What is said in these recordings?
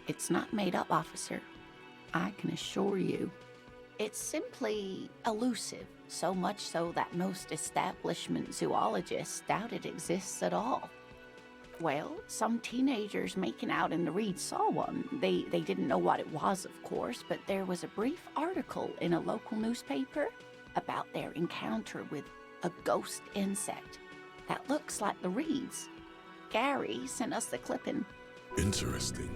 It's not made up, officer. I can assure you. It's simply elusive, so much so that most establishment zoologists doubt it exists at all. Well, some teenagers making out in the reeds saw one. They didn't know what it was, of course, but there was a brief article in a local newspaper about their encounter with a ghost insect that looks like the reeds. Gary sent us the clipping. Interesting.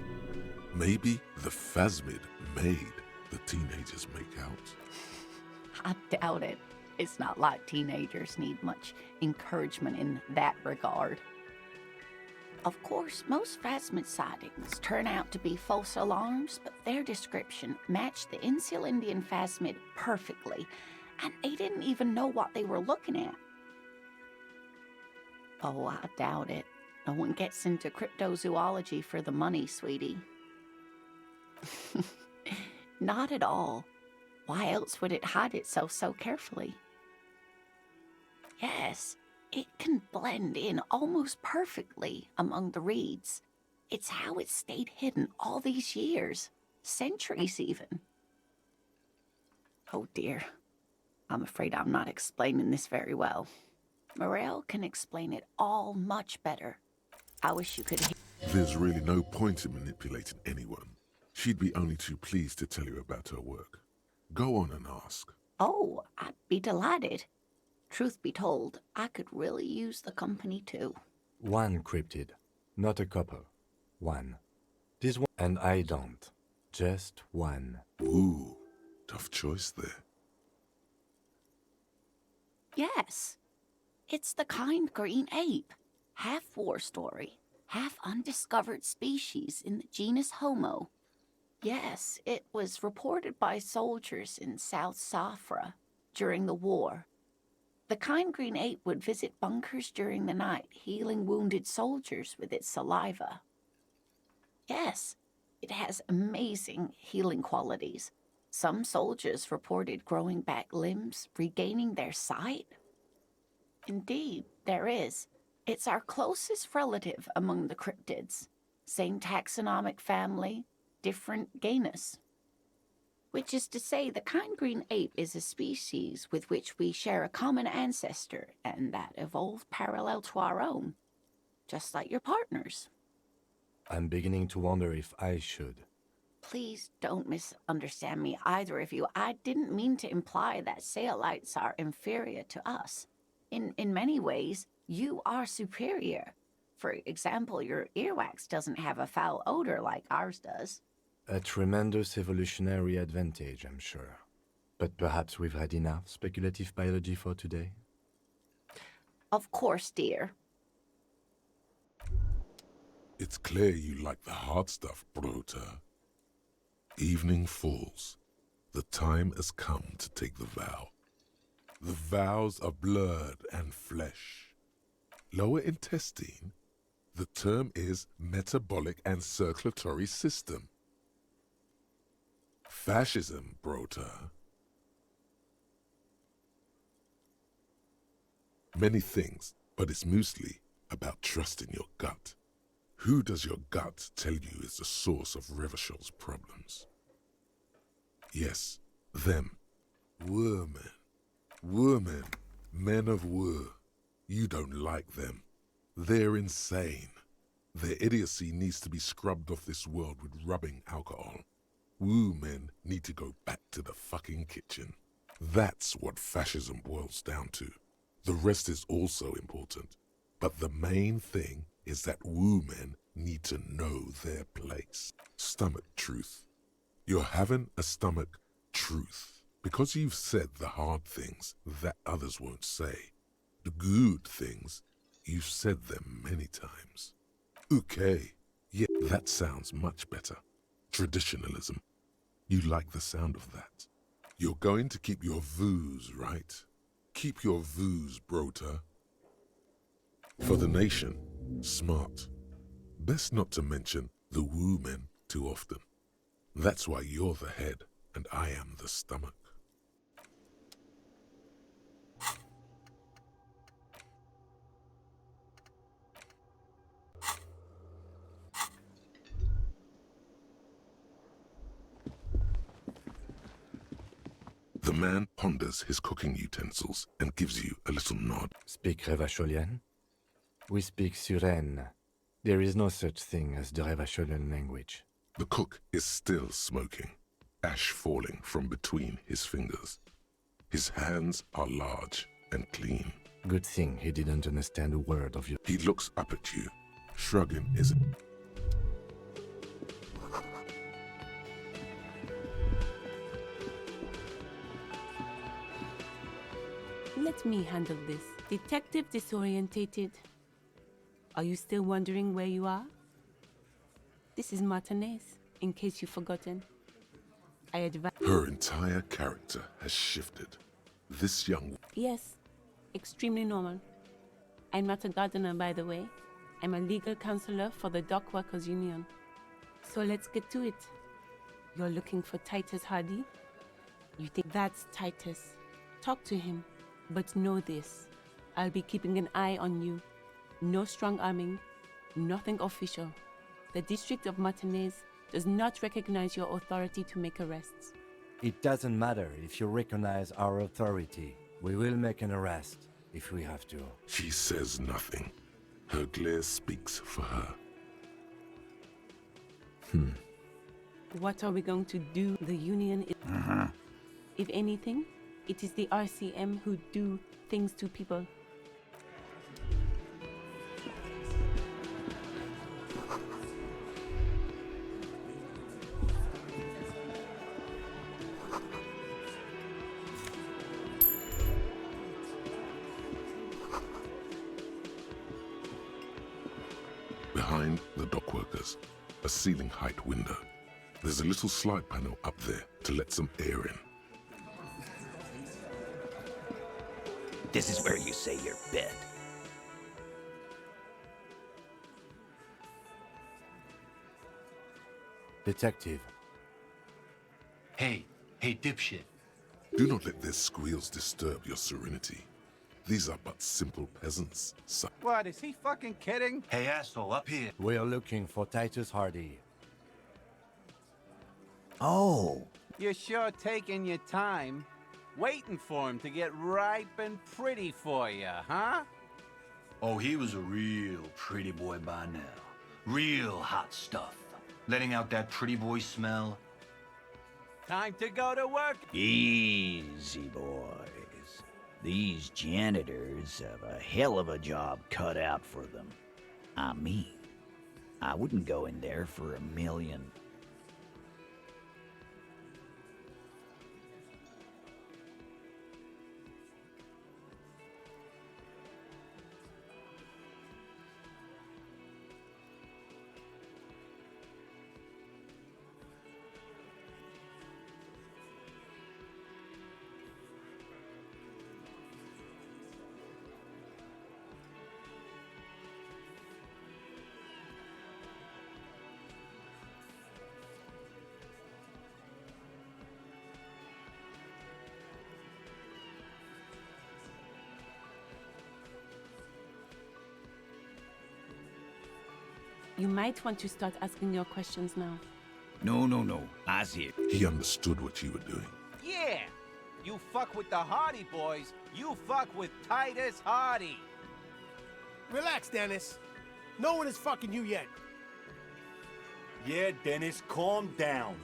Maybe the phasmid made the teenagers make out. I doubt it. It's not like teenagers need much encouragement in that regard. Of course, most phasmid sightings turn out to be false alarms, but their description matched the Insular Indian phasmid perfectly, and they didn't even know what they were looking at. Oh, I doubt it. No one gets into cryptozoology for the money, sweetie. Not at all. Why else would it hide itself so carefully? Yes, it can blend in almost perfectly among the reeds. It's how it stayed hidden all these years, centuries even. Oh dear, I'm afraid I'm not explaining this very well. Morel can explain it all much better. I wish you could hear. There's really no point in manipulating anyone. She'd be only too pleased to tell you about her work. Go on and ask. Oh, I'd be delighted. Truth be told, I could really use the company too. One cryptid, not a couple. One. This one, and I don't. Just one. Ooh, tough choice there. Yes, it's the kind green ape. Half war story, half undiscovered species in the genus Homo. Yes, it was reported by soldiers in South Safra during the war. The kind green ape would visit bunkers during the night, healing wounded soldiers with its saliva. Yes, it has amazing healing qualities. Some soldiers reported growing back limbs, regaining their sight. Indeed, there is. It's our closest relative among the cryptids. Same taxonomic family, different genus. Which is to say, the kind green ape is a species with which we share a common ancestor and that evolved parallel to our own, just like your partners. I'm beginning to wonder if I should. Please don't misunderstand me, either of you. I didn't mean to imply that Saolites are inferior to us. In many ways, you are superior. For example, your earwax doesn't have a foul odor like ours does. A tremendous evolutionary advantage, I'm sure. But perhaps we've had enough speculative biology for today? Of course, dear. It's clear you like the hard stuff, bröther. Evening falls. The time has come to take the vow. The vows are blood and flesh. Lower intestine, the term is metabolic and circulatory system. Fascism, bröther. Many things, but it's mostly about trusting your gut. Who does your gut tell you is the source of Revachel's problems? Yes, them. Women. Women. Men of war. You don't like them. They're insane. Their idiocy needs to be scrubbed off this world with rubbing alcohol. Woo men need to go back to the fucking kitchen. That's what fascism boils down to. The rest is also important. But the main thing is that woo men need to know their place. Stomach truth. You're having a stomach truth because you've said the hard things that others won't say. The good things, you've said them many times. Okay, yeah, that sounds much better. Traditionalism. You like the sound of that. You're going to keep your voos, right? Keep your voos, bröther. For the nation, smart. Best not to mention the woo men too often. That's why you're the head and I am the stomach. man ponders his cooking utensils and gives you a little nod. Speak Revacholian? We speak Suren. There is no such thing as the Revacholian language. The cook is still smoking, ash falling from between his fingers. His hands are large and clean. Good thing he didn't understand a word of you. He looks up at you, shrugging his... Let me handle this. Detective disorientated. Are you still wondering where you are? This is Martinez, in case you've forgotten. I advise... Her entire character has shifted. This young... Yes, extremely normal. I'm not a gardener, by the way. I'm a legal counselor for the Dock Workers Union. So let's get to it. You're looking for Titus Hardy? You think that's Titus? Talk to him. But know this, I'll be keeping an eye on you. No strong arming, nothing official. The District of Martinez does not recognize your authority to make arrests. It doesn't matter if you recognize our authority. We will make an arrest if we have to. She says nothing. Her glare speaks for her. What are we going to do? The Union is... If anything, it is the RCM who do things to people. Behind the dock workers, a ceiling height window. There's a little slide panel up there to let some air in. This is where you say your bed. Detective, Hey, dipshit. Do not let their squeals disturb your serenity. These are but simple peasants. What, is he fucking kidding? Hey, asshole, up here. we are looking for Titus Hardy. Oh, You're sure taking your time, waiting for him to get ripe and pretty for you, huh? Oh, he was a real pretty boy by now. Real hot stuff. Letting out that pretty boy smell. Time to go to work. easy, boys. These janitors have a hell of a job cut out for them. I mean, I wouldn't go in there for $1 million. You might want to start asking your questions now. No. I see it. He understood what you were doing. Yeah! You fuck with the Hardy boys, you fuck with Titus Hardy. Relax, Dennis. No one is fucking you yet. Yeah, Dennis, calm down.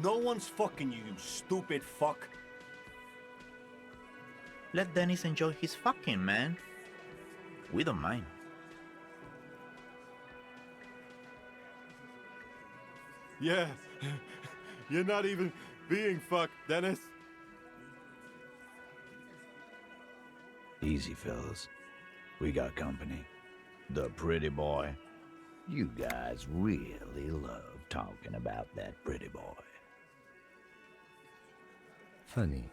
No one's fucking you, you stupid fuck. Let Dennis enjoy his fucking, man. We don't mind. Yeah, you're not even being fucked, Dennis. Easy, fellas. We got company. The pretty boy. You guys really love talking about that pretty boy. Funny,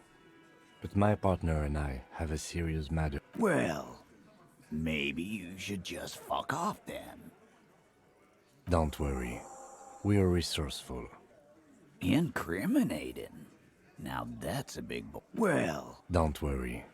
but my partner and I have a serious matter. Well, maybe you should just fuck off then. Don't worry, we are resourceful. Incriminating. Now that's a big boy. Well, Don't worry,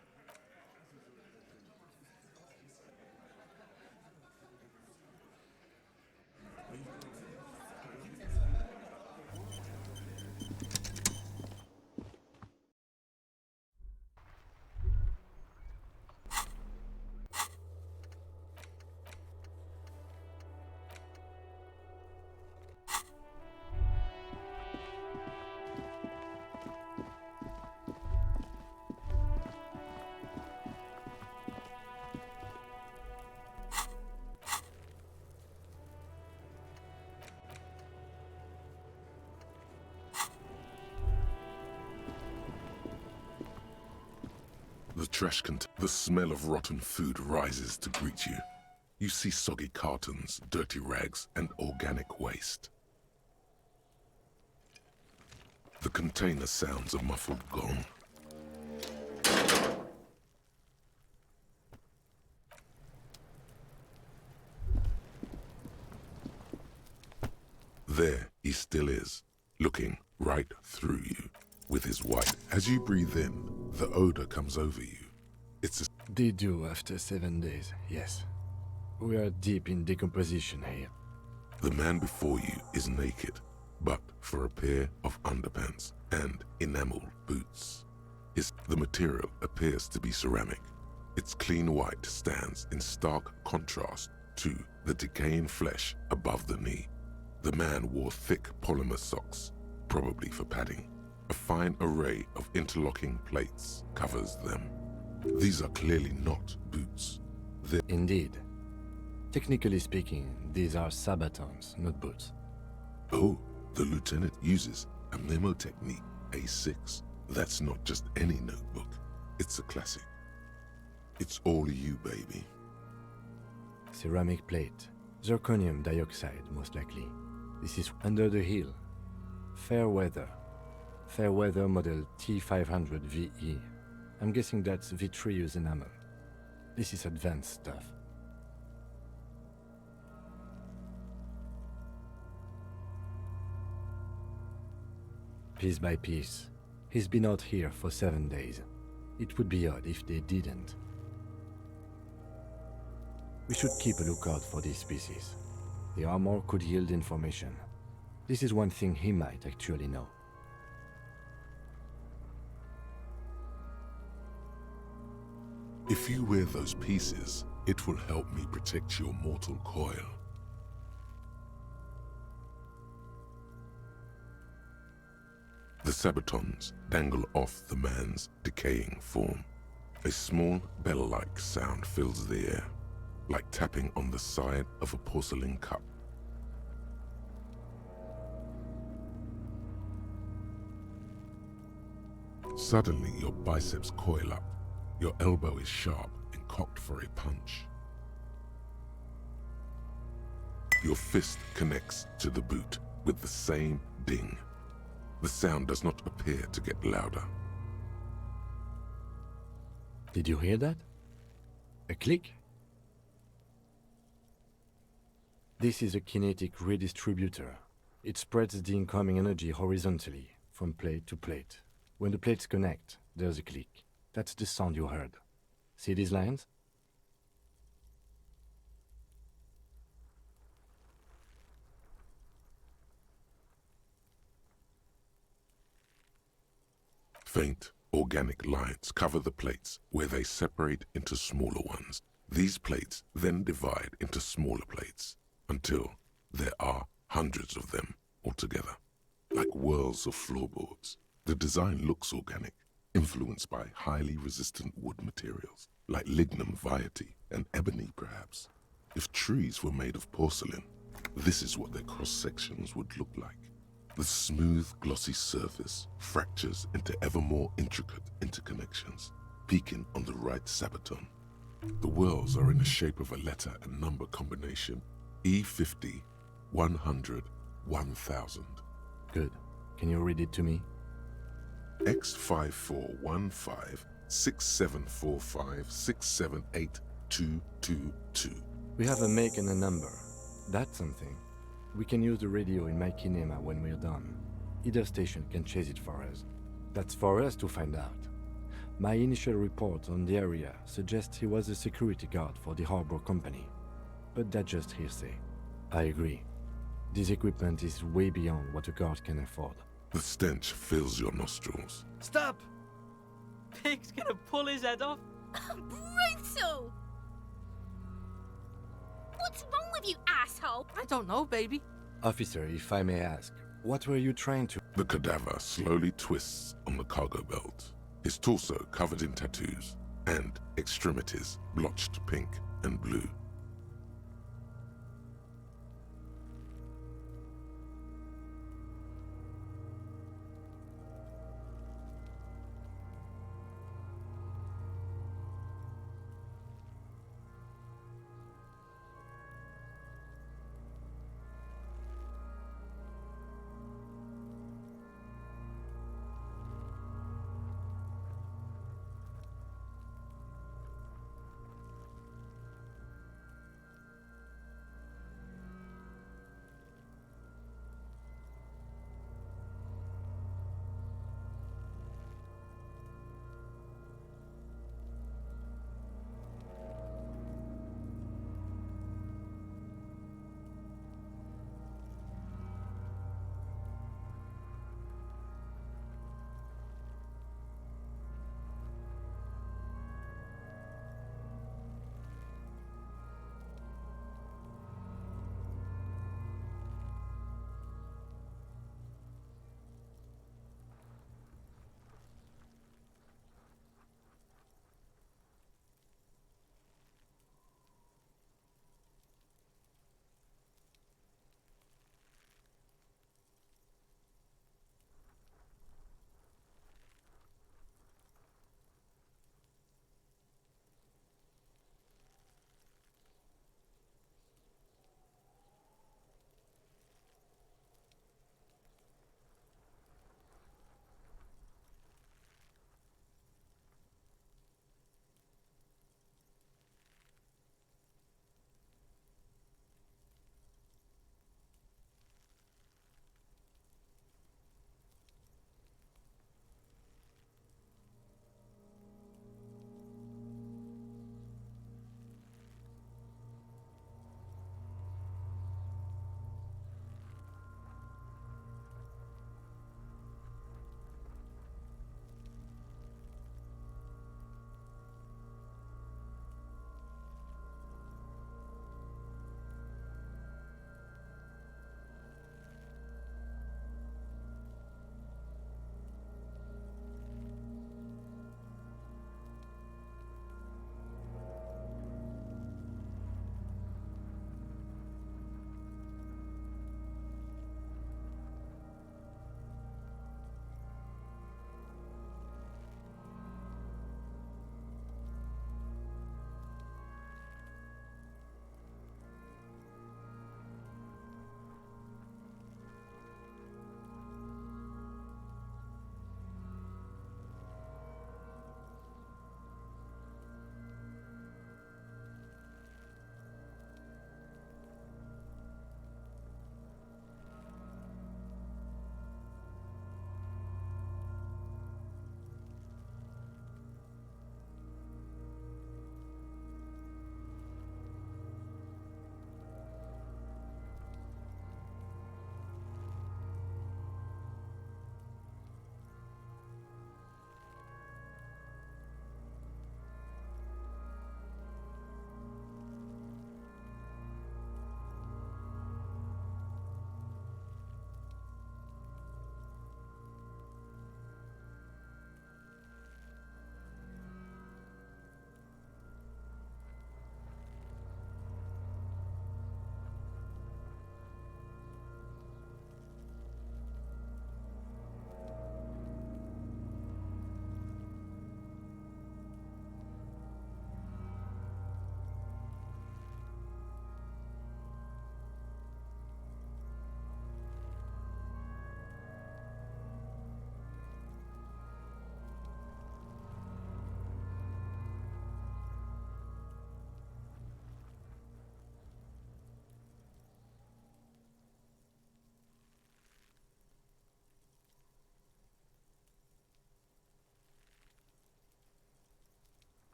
The smell of rotten food rises to greet you. You see soggy cartons, dirty rags, and organic waste. The container sounds a muffled gong. There he still is, looking right through you with his white. As you breathe in, the odor comes over you. It's a... They do after 7 days, yes. We are deep in decomposition here. The man before you is naked, but for a pair of underpants and enameled boots. The material appears to be ceramic. Its clean white stands in stark contrast to the decaying flesh above the knee. The man wore thick polymer socks, probably for padding. A fine array of interlocking plates covers them. These are clearly not boots. They're... Indeed. Technically speaking, these are sabatons, not boots. Oh, the lieutenant uses a memo technique, A6. That's not just any notebook. It's a classic. It's all you, baby. Ceramic plate. Zirconium dioxide, most likely. This is under the hill. Fair weather. Fair weather model T500 VE. I'm guessing that's vitreous enamel. This is advanced stuff. Piece by piece. He's been out here for 7 days. It would be odd if they didn't. We should keep a lookout for these species. The armor could yield information. This is one thing he might actually know. If you wear those pieces, it will help me protect your mortal coil. The sabatons dangle off the man's decaying form. A small bell-like sound fills the air, like tapping on the side of a porcelain cup. Suddenly, your biceps coil up. Your elbow is sharp and cocked for a punch. Your fist connects to the boot with the same ding. The sound does not appear to get louder. Did you hear that? A click? This is a kinetic redistributor. It spreads the incoming energy horizontally, from plate to plate. When the plates connect, there's a click. That's the sound you heard. See these lines? Faint, organic lines cover the plates where they separate into smaller ones. These plates then divide into smaller plates until there are hundreds of them altogether, like whirls of floorboards. The design looks organic, influenced by highly resistant wood materials, like lignum vitae and ebony perhaps. If trees were made of porcelain, this is what their cross-sections would look like. The smooth, glossy surface fractures into ever more intricate interconnections, peaking on the right sabaton. The whirls are in the shape of a letter and number combination, E50, 100, 1000. Good. Can you read it to me? X5415 6745 678222. We have a make and a number. That's something. We can use the radio in my kinema when we're done. Either station can chase it for us. That's for us to find out. My initial report on the area suggests he was a security guard for the harbor company. But that's just hearsay. I agree. This equipment is way beyond what a guard can afford. The stench fills your nostrils. Stop! Pig's gonna pull his head off. Brutal! What's wrong with you, asshole? I don't know, baby. Officer, if I may ask, what were you trying to... The cadaver slowly twists on the cargo belt, his torso covered in tattoos, and extremities blotched pink and blue.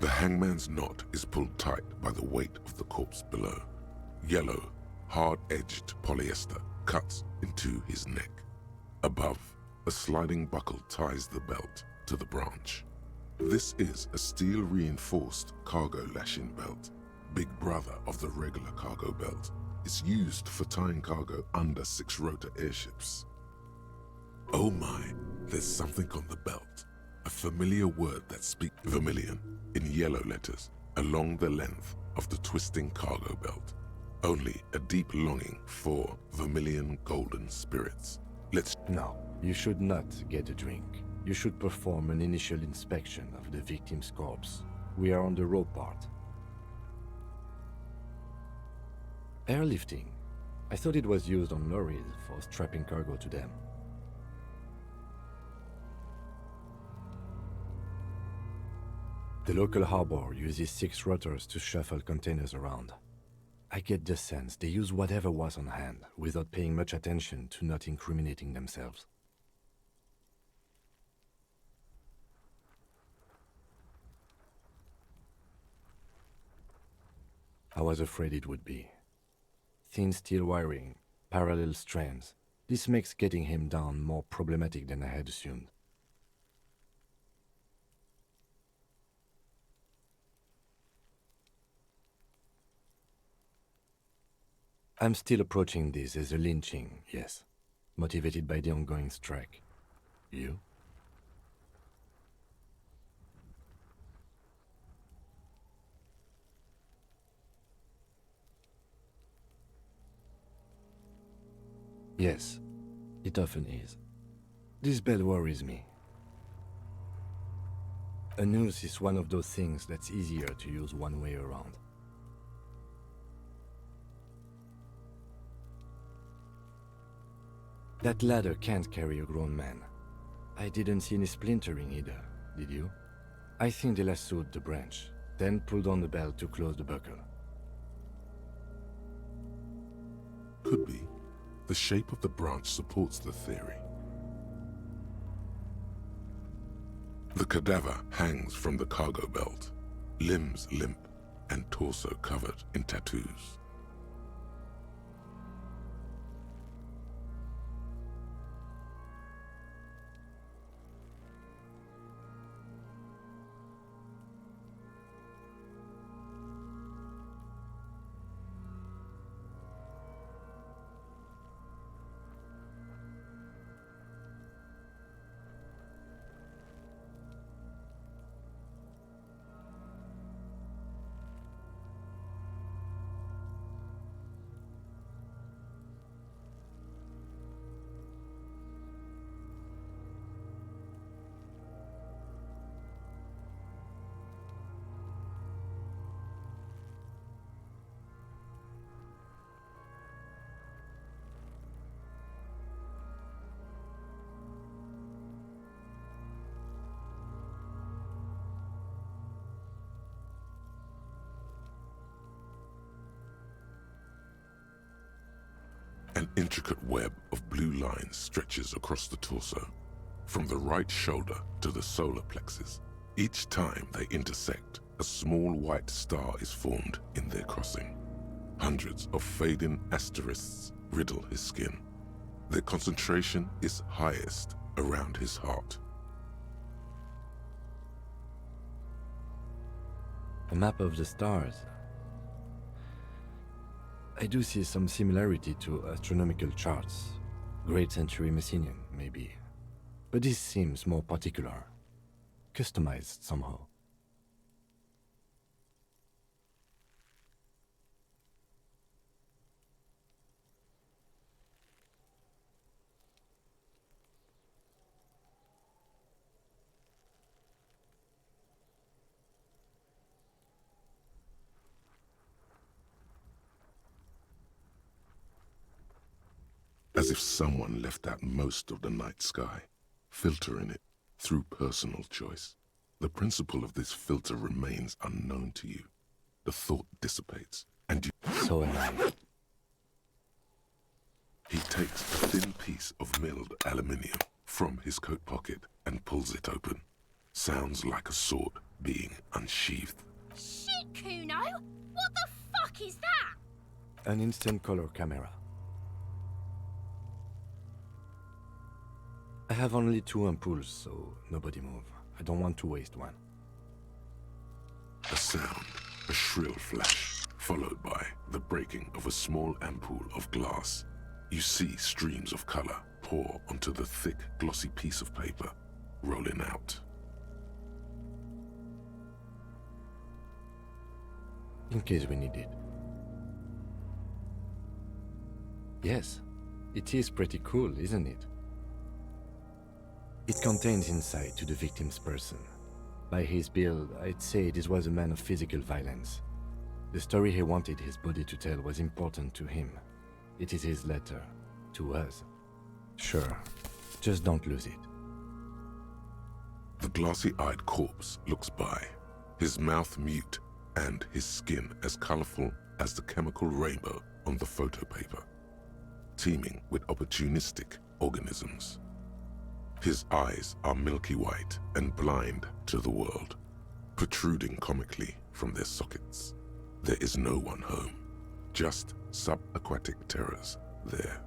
The hangman's knot is pulled tight by the weight of the corpse below. Yellow, hard-edged polyester cuts into his neck. Above, a sliding buckle ties the belt to the branch. This is a steel-reinforced cargo lashing belt, big brother of the regular cargo belt. It's used for tying cargo under 6-rotor airships. Oh my, there's something on the belt. A familiar word that speaks vermilion in yellow letters along the length of the twisting cargo belt. Only a deep longing for vermilion golden spirits. No, you should not get a drink. You should perform an initial inspection of the victim's corpse. We are on the rope part. Airlifting. I thought it was used on lorries for strapping cargo to them. The local harbor uses 6 rotors to shuffle containers around. I get the sense they use whatever was on hand without paying much attention to not incriminating themselves. I was afraid it would be. Thin steel wiring, parallel strands. This makes getting him down more problematic than I had assumed. I'm still approaching this as a lynching, yes. Motivated by the ongoing strike. You? Yes, it often is. This bell worries me. A noose is one of those things that's easier to use one way around. That ladder can't carry a grown man. I didn't see any splintering either, did you? I think they lassoed the branch, then pulled on the belt to close the buckle. Could be. The shape of the branch supports the theory. The cadaver hangs from the cargo belt, limbs limp and torso covered in tattoos. An intricate web of blue lines stretches across the torso, from the right shoulder to the solar plexus. Each time they intersect, a small white star is formed in their crossing. Hundreds of fading asterisks riddle his skin. Their concentration is highest around his heart. A map of the stars. I do see some similarity to astronomical charts. Great century Messinian, maybe. But this seems more particular. Customized somehow. As if someone left out most of the night sky, filtering it through personal choice. The principle of this filter remains unknown to you. The thought dissipates, and you... So annoying. He takes a thin piece of milled aluminium from his coat pocket and pulls it open. Sounds like a sword, being unsheathed. Shit, Kuno! What the fuck is that? An instant color camera. I have only 2 ampoules, so nobody move. I don't want to waste one. A sound, a shrill flash, followed by the breaking of a small ampoule of glass. You see streams of color pour onto the thick, glossy piece of paper, rolling out. In case we need it. Yes, it is pretty cool, isn't it? It contains insight to the victim's person. By his build, I'd say this was a man of physical violence. The story he wanted his body to tell was important to him. It is his letter to us. Sure, just don't lose it. The glassy-eyed corpse looks by, his mouth mute and his skin as colorful as the chemical rainbow on the photo paper, teeming with opportunistic organisms. His eyes are milky white and blind to the world, protruding comically from their sockets. There is no one home, just subaquatic terrors there.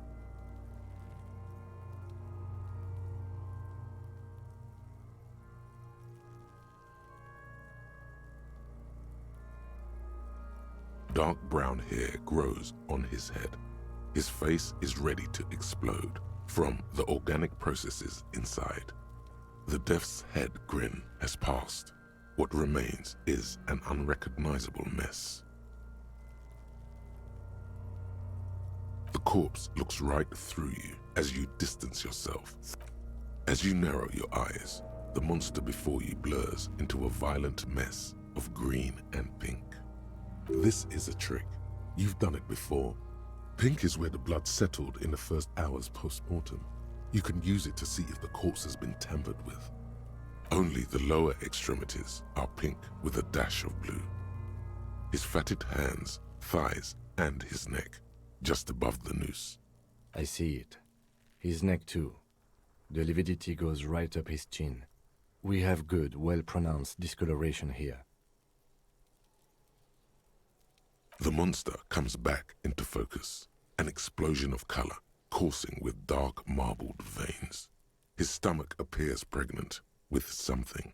Dark brown hair grows on his head. His face is ready to explode from the organic processes inside. The death's head grin has passed. What remains is an unrecognizable mess. The corpse looks right through you as you distance yourself. As you narrow your eyes, the monster before you blurs into a violent mess of green and pink. This is a trick. You've done it before. Pink is where the blood settled in the first hours post-mortem. You can use it to see if the corpse has been tampered with. Only the lower extremities are pink with a dash of blue. His fatted hands, thighs, and his neck, just above the noose. I see it. His neck too. The lividity goes right up his chin. We have good, well-pronounced discoloration here. The monster comes back into focus, an explosion of color, coursing with dark marbled veins. His stomach appears pregnant with something.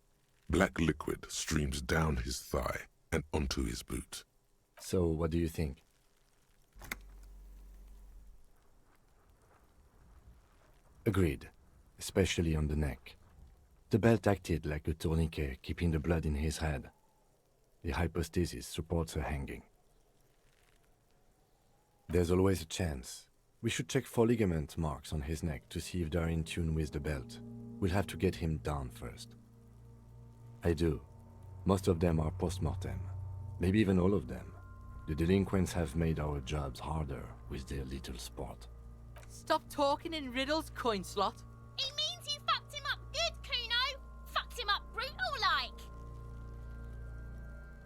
Black liquid streams down his thigh and onto his boot. So, what do you think? Agreed, especially on the neck. The belt acted like a tourniquet, keeping the blood in his head. The hypostasis supports a hanging. There's always a chance. We should check for ligament marks on his neck to see if they're in tune with the belt. We'll have to get him down first. I do. Most of them are post-mortem. Maybe even all of them. The delinquents have made our jobs harder with their little sport. Stop talking in riddles, coin slot. It means you fucked him up good, Kuno. Fucked him up brutal-like.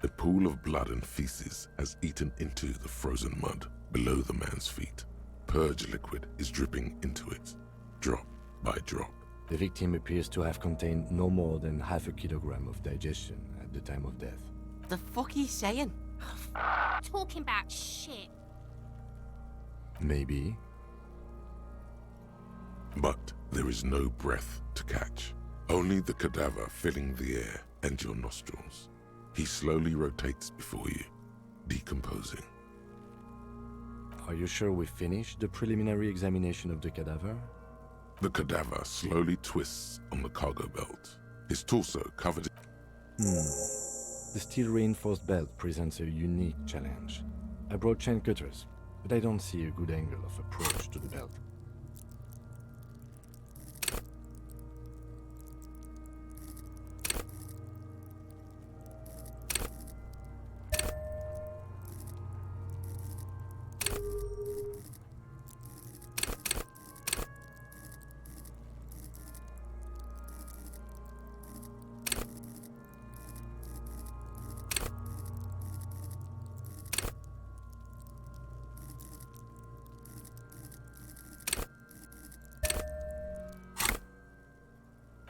A pool of blood and feces has eaten into the frozen mud below the man's feet. Purge liquid is dripping into it, drop by drop. The victim appears to have contained no more than half a kilogram of digestion at the time of death. The fuck are you saying? Talking about shit. Maybe. But there is no breath to catch. Only the cadaver filling the air and your nostrils. He slowly rotates before you, decomposing. Are you sure we finished the preliminary examination of the cadaver? The cadaver slowly twists on the cargo belt, his torso covered in... The steel-reinforced belt presents a unique challenge. I brought chain cutters, but I don't see a good angle of approach to the belt.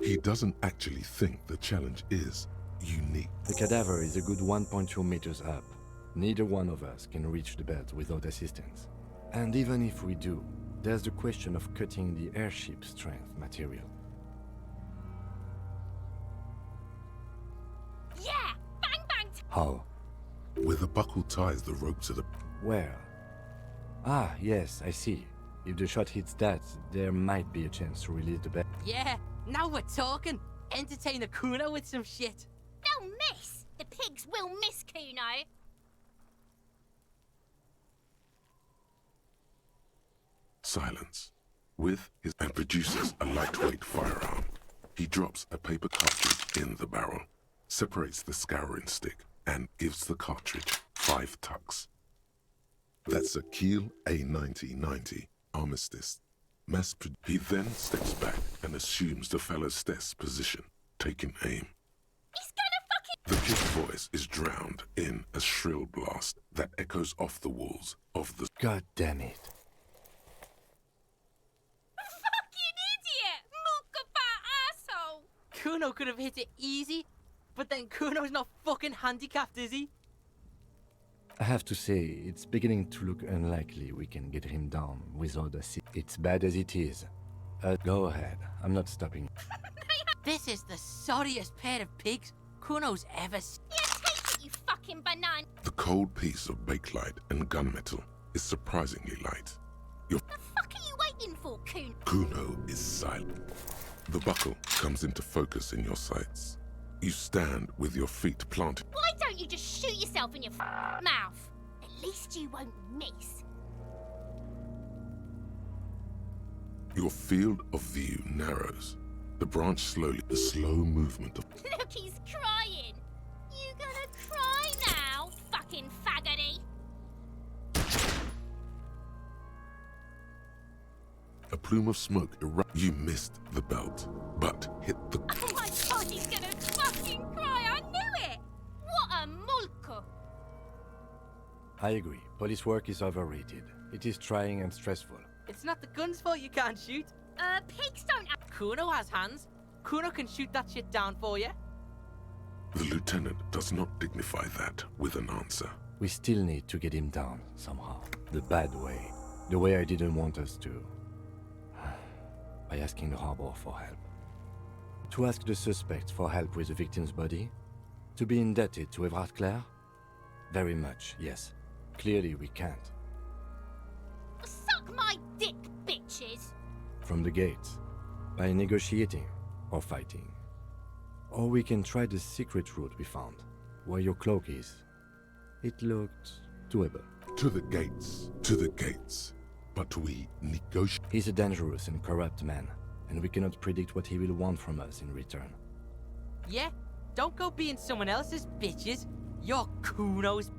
He doesn't actually think the challenge is unique. The cadaver is a good 1.2 meters up. Neither one of us can reach the bed without assistance. And even if we do, there's the question of cutting the airship strength material. Yeah! Bang bang! How? Where the buckle ties the rope to the... Where? Ah, yes, I see. If the shot hits that, there might be a chance to release the bed. Yeah, now we're talking. Entertain the Kuno with some shit. They'll miss! The pigs will miss Kuno! Silence. And produces a lightweight firearm. He drops a paper cartridge in the barrel, separates the scouring stick, and gives the cartridge 5 tucks. That's a Kiel A9090 armistice. He then steps back and assumes the fellow's test position, taking aim. He's gonna fucking... The pig voice is drowned in a shrill blast that echoes off the walls of the... God damn it. Fucking idiot! Mookabat asshole! Kuno could have hit it easy, but then Kuno's not fucking handicapped, is he? I have to say, it's beginning to look unlikely we can get him down without a seat. It's bad as it is. Go ahead. I'm not stopping. This is the sorriest pair of pigs Kuno's ever seen. Yeah, take it, you fucking banana! The cold piece of bakelite and gunmetal is surprisingly light. The fuck are you waiting for, Kuno? Kuno is silent. The buckle comes into focus in your sights. You stand with your feet planted. Why don't you just shoot yourself in your mouth? At least you won't miss. Your field of view narrows. The branch slowly, the slow movement of... Look, he's crying. You gonna cry now, fucking faggoty? A plume of smoke erupts. You missed the belt, but hit the... Oh my god, he's gonna fucking cry. I knew it. What a mulka. I agree. Police work is overrated. It is trying and stressful. It's not the gun's fault you can't shoot. Pigs don't have... Kuno has hands. Kuno can shoot that shit down for you. The lieutenant does not dignify that with an answer. We still need to get him down, somehow. The bad way. The way I didn't want us to. By asking the harbor for help. To ask the suspect for help with the victim's body? To be indebted to Everard Clare? Very much, yes. Clearly we can't. Suck my dick, bitches. From the gates. By negotiating or fighting. Or we can try the secret route we found, where your cloak is. It looked doable. To the gates. To the gates. But we negotiate. He's a dangerous and corrupt man, and we cannot predict what he will want from us in return. Yeah? Don't go being someone else's bitches. You're Kuno's.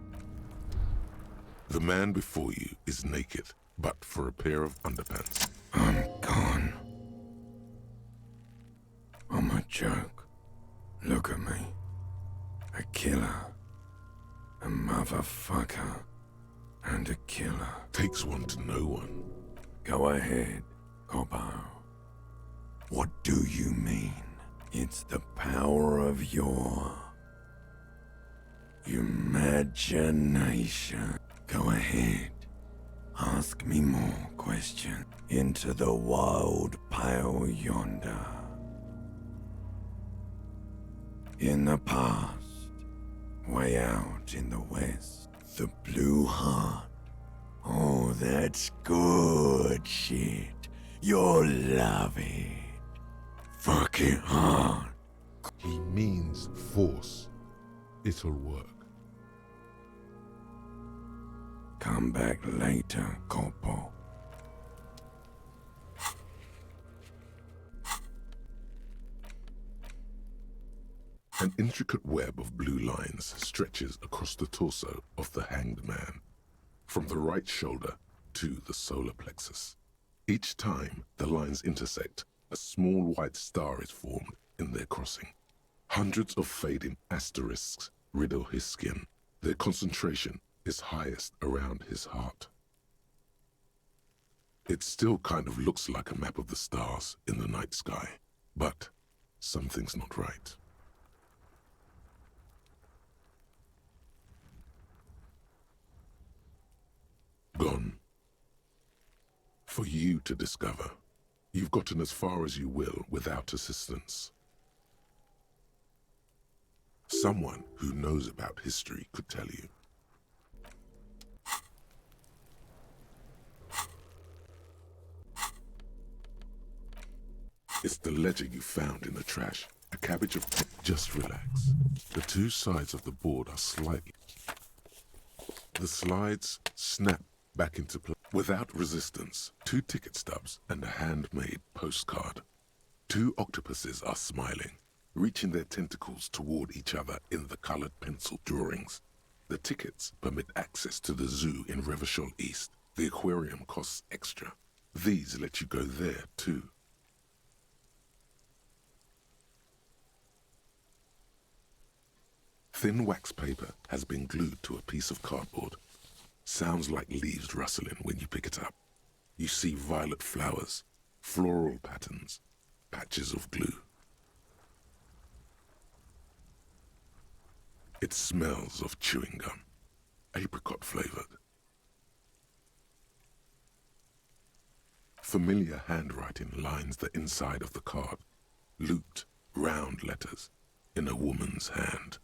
The man before you is naked, but for a pair of underpants. I'm gone. I'm a joke. Look at me. A killer. A motherfucker. And a killer. Takes one to know one. Go ahead, Coppo. What do you mean? It's the power of your... imagination. Go ahead. Ask me more questions. Into the wild pale yonder. In the past, way out in the west, the blue heart. Oh, that's good shit. You'll love it. Fuck it hard. He means force. It'll work. Come back later, Corpo. An intricate web of blue lines stretches across the torso of the hanged man, from the right shoulder to the solar plexus. Each time the lines intersect, a small white star is formed in their crossing. Hundreds of fading asterisks riddle his skin. Their concentration is highest around his heart. It still kind of looks like a map of the stars in the night sky, but something's not right. For you to discover. You've gotten as far as you will without assistance. Someone who knows about history could tell you. It's the ledger you found in the trash. A cabbage of... Just relax. The two sides of the board are slightly... The slides snap back into place. Without resistance, 2 ticket stubs and a handmade postcard. 2 octopuses are smiling, reaching their tentacles toward each other in the colored pencil drawings. The tickets permit access to the zoo in Revachol East. The aquarium costs extra. These let you go there, too. Thin wax paper has been glued to a piece of cardboard. Sounds like leaves rustling when you pick it up. You see violet flowers, floral patterns, patches of glue. It smells of chewing gum, apricot flavored. Familiar handwriting lines the inside of the card, looped, round letters in a woman's hand.